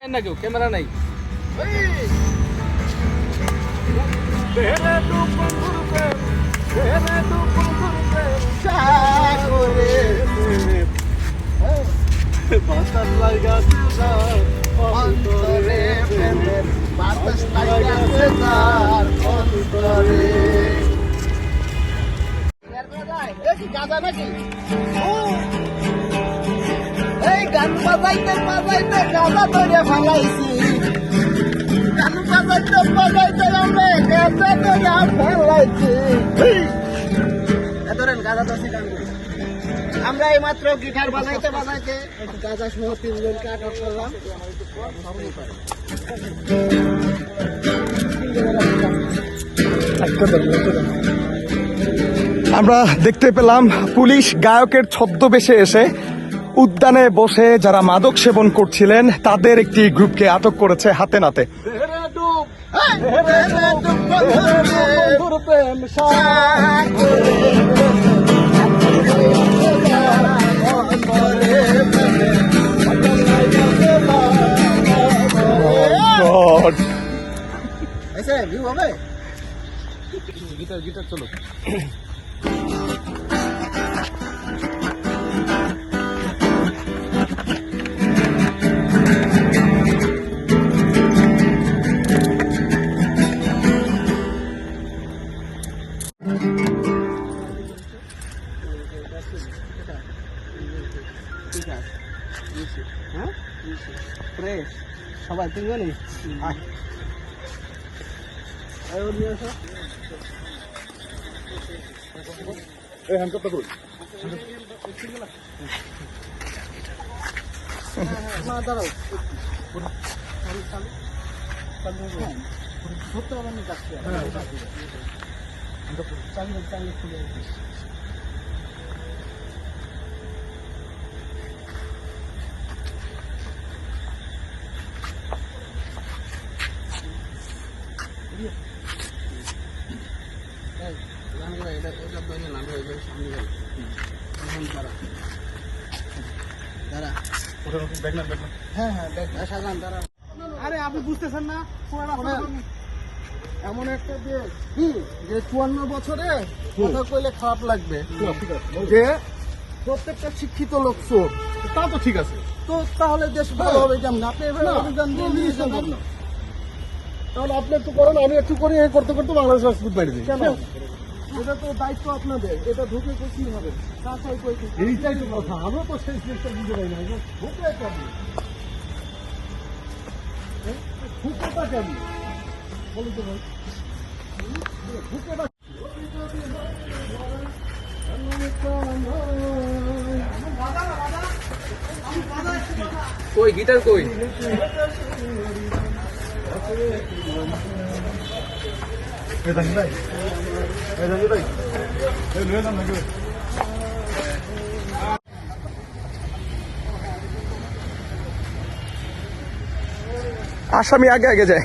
না কেউ ক্যামেরা নাই। গাঁজা নাকি এই গান বাজাইতে বাজাইতে গাঁজা ধরে ফেলাইছি গান বাজাইতে বাজাইতে আমরা গাঁজা ধরে ফেলাইছি ধরেন গাঁজা ধরছি গান আমরা এই মাত্র গিটার বাজাইতে বাজাইতে গাঁজা সহ 3 জনকে আটক করলাম। আমরা দেখতে পেলাম পুলিশ গায়কের ছদ্মবেশে এসে উদ্যানে বসে যারা মাদক সেবন করছিলেন তাদের একটি গ্রুপকে আটক করেছে হাতে নাতে। গিটার গিটার চলো। সবাই তিনজনই দাঁড়াও ধরতে হবে না চালিয়ে চালিয়ে খুলে আরে আপনি বুঝতেছেন না এমন একটা দেশ যে 54 বছরে কথা কইলে খারাপ লাগবে যে প্রত্যেকটা শিক্ষিত লোক চোর। তা তো ঠিক আছে, তো তাহলে দেশ ভালো হবে কেমন? আপনি এভাবে অভিযান দিয়ে নিয়েছেন না, তাহলে আপনি একটু করেন, আমি একটু করি, এই করতে করতে বাংলাদেশ রাষ্ট্রপতি বাইরে দিই। কেন? এটা তো দায়িত্ব আপনাদের, এটা ঢুকে কি হবে? এইটাই তো কথা, আমরা তো সেই জিনিসটা বুঝতে পারি না। ঢুকে কেমন ঢুকেটা কেমন বলুন তো ভাই, ঢুকেটা কই গিটার কই? আসামি আগে আগে যায়।